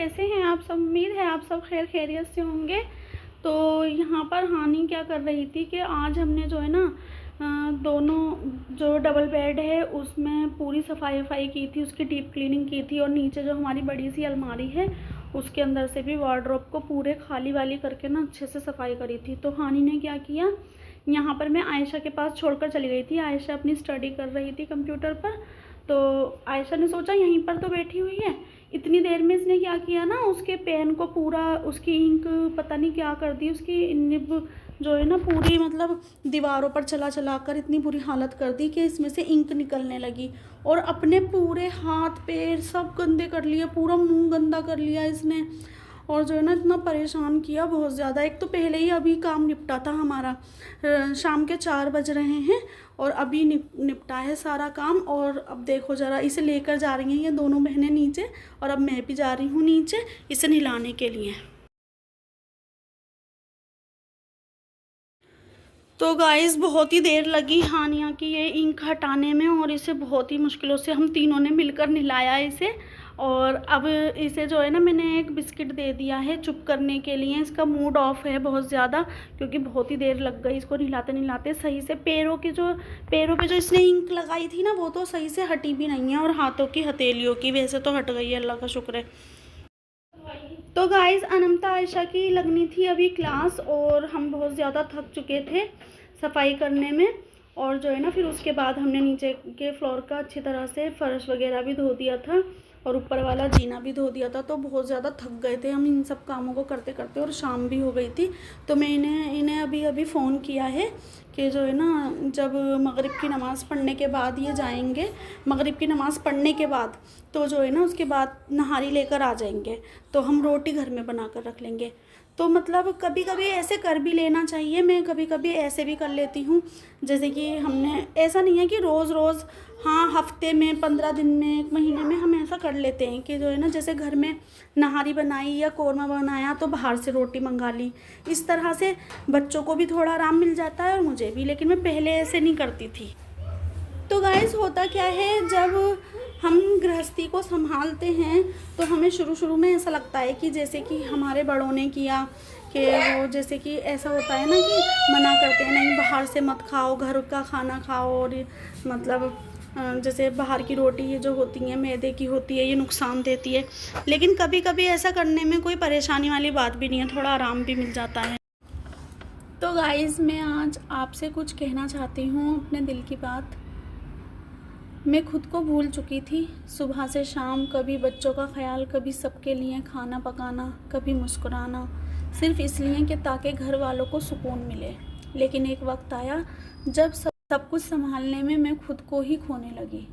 कैसे हैं आप सब। उम्मीद है आप सब खैर खैरियत से होंगे। तो यहाँ पर हानि क्या कर रही थी कि आज हमने जो है ना दोनों जो डबल बेड है उसमें पूरी सफाई की थी, उसकी डीप क्लीनिंग की थी। और नीचे जो हमारी बड़ी सी अलमारी है उसके अंदर से भी वार्डरोब को पूरे खाली वाली करके ना अच्छे से सफाई करी थी। तो हानि ने क्या किया, यहाँ पर मैं आयशा के पास छोड़कर चली गई थी। आयशा अपनी स्टडी कर रही थी कंप्यूटर पर। तो आयशा ने सोचा यहीं पर तो बैठी हुई है, इतनी देर में इसने क्या किया ना, उसके पेन को पूरा उसकी इंक पता नहीं क्या कर दी, उसकी निब जो है ना पूरी मतलब दीवारों पर चला चला कर इतनी बुरी हालत कर दी कि इसमें से इंक निकलने लगी। और अपने पूरे हाथ पैर सब गंदे कर लिए, पूरा मुंह गंदा कर लिया इसने। और जो है ना इतना परेशान किया बहुत ज़्यादा। एक तो पहले ही अभी काम निपटा था हमारा, शाम के 4 बज रहे हैं और अभी निपटा है सारा काम। और अब देखो ज़रा, इसे लेकर जा रही हैं ये दोनों बहनें नीचे, और अब मैं भी जा रही हूँ नीचे इसे नहलाने के लिए। तो गाइस बहुत ही देर लगी हानिया की ये इंक हटाने में, और इसे बहुत ही मुश्किलों से हम तीनों ने मिलकर नहलाया इसे। और अब इसे जो है ना मैंने एक बिस्किट दे दिया है चुप करने के लिए। इसका मूड ऑफ है बहुत ज़्यादा, क्योंकि बहुत ही देर लग गई इसको नहलाते नहलाते। सही से पैरों पे जो इसने इंक लगाई थी ना वो तो सही से हटी भी नहीं है, और हाथों की हथेलियों की वैसे तो हट गई है, अल्लाह का शुक्र है। तो गाइज़ अनंता आयशा की लगनी थी अभी क्लास, और हम बहुत ज़्यादा थक चुके थे सफाई करने में। और जो है ना फिर उसके बाद हमने नीचे के फ्लोर का अच्छी तरह से फर्श वगैरह भी धो दिया था, और ऊपर वाला जीना भी धो दिया था। तो बहुत ज़्यादा थक गए थे हम इन सब कामों को करते करते, और शाम भी हो गई थी। तो मैं इन्हें अभी फ़ोन किया है कि जो है ना जब मगरिब की नमाज़ पढ़ने के बाद ये जाएंगे, मगरिब की नमाज़ पढ़ने के बाद तो जो है ना उसके बाद नहारी लेकर आ जाएंगे, तो हम रोटी घर में बना कर रख लेंगे। तो मतलब कभी कभी ऐसे कर भी लेना चाहिए। मैं कभी कभी ऐसे भी कर लेती हूँ, जैसे कि हमने ऐसा नहीं है कि रोज़ रोज़, हाँ हफ्ते में 15 दिन में 1 महीने में हम ऐसा कर लेते हैं कि जो है ना जैसे घर में नहारी बनाई या कौरमा बनाया तो बाहर से रोटी मंगा ली। इस तरह से बच्चों को भी थोड़ा आराम मिल जाता है और मुझे भी, लेकिन मैं पहले ऐसे नहीं करती थी। तो गाइस होता क्या है, जब हम गृहस्थी को संभालते हैं तो हमें शुरू में ऐसा लगता है कि जैसे कि हमारे बड़ों ने किया, कि वो जैसे कि ऐसा होता है ना कि मना करते हैं नहीं बाहर से मत खाओ, घर का खाना खाओ। और मतलब जैसे बाहर की रोटी ये जो होती है मैदे की होती है, ये नुकसान देती है। लेकिन कभी कभी ऐसा करने में कोई परेशानी वाली बात भी नहीं है, थोड़ा आराम भी मिल जाता है। तो गाइज़ मैं आज आपसे कुछ कहना चाहती हूँ, अपने दिल की बात। मैं खुद को भूल चुकी थी, सुबह से शाम कभी बच्चों का ख्याल, कभी सबके लिए खाना पकाना, कभी मुस्कुराना, सिर्फ इसलिए कि ताकि घर वालों को सुकून मिले। लेकिन एक वक्त आया जब सब कुछ संभालने में मैं खुद को ही खोने लगी।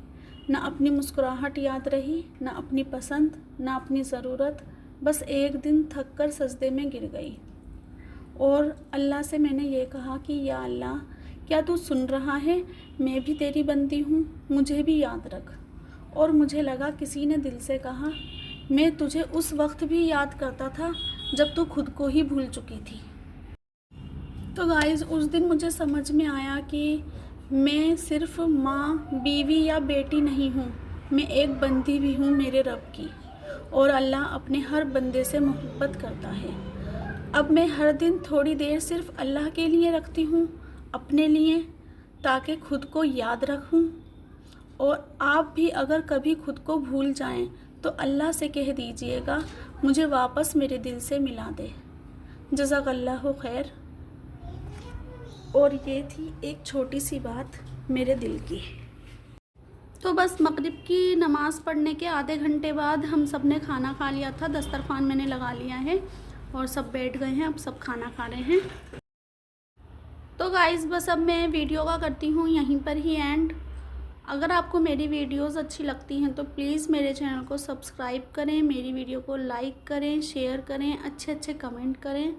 न अपनी मुस्कुराहट याद रही, न अपनी पसंद, न अपनी ज़रूरत। बस एक दिन थक कर सजदे में गिर गई और अल्लाह से मैंने ये कहा कि या अल्लाह, क्या तू सुन रहा है? मैं भी तेरी बंदी हूँ, मुझे भी याद रख। और मुझे लगा किसी ने दिल से कहा, मैं तुझे उस वक्त भी याद करता था जब तू खुद को ही भूल चुकी थी। तो गाइज़ उस दिन मुझे समझ में आया कि मैं सिर्फ माँ, बीवी या बेटी नहीं हूँ, मैं एक बंदी भी हूँ मेरे रब की। और अल्लाह अपने हर बंदे से मोहब्बत करता है। अब मैं हर दिन थोड़ी देर सिर्फ अल्लाह के लिए रखती हूँ, अपने लिए, ताकि खुद को याद रखूं। और आप भी अगर कभी खुद को भूल जाएं तो अल्लाह से कह दीजिएगा मुझे वापस मेरे दिल से मिला दे। जज़ाकल्लाहु खैर। और ये थी एक छोटी सी बात मेरे दिल की। तो बस मगरिब की नमाज़ पढ़ने के आधे घंटे बाद हम सब ने खाना खा लिया था। दस्तरखान मैंने लगा लिया है और सब बैठ गए हैं, अब सब खाना खा रहे हैं। तो गाइज़ बस अब मैं वीडियो का करती हूँ यहीं पर ही एंड। अगर आपको मेरी वीडियोस अच्छी लगती हैं तो प्लीज़ मेरे चैनल को सब्सक्राइब करें, मेरी वीडियो को लाइक करें, शेयर करें, अच्छे कमेंट करें।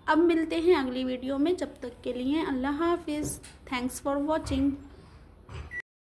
अब मिलते हैं अगली वीडियो में, जब तक के लिए अल्लाह हाफिज़। Thanks for watching.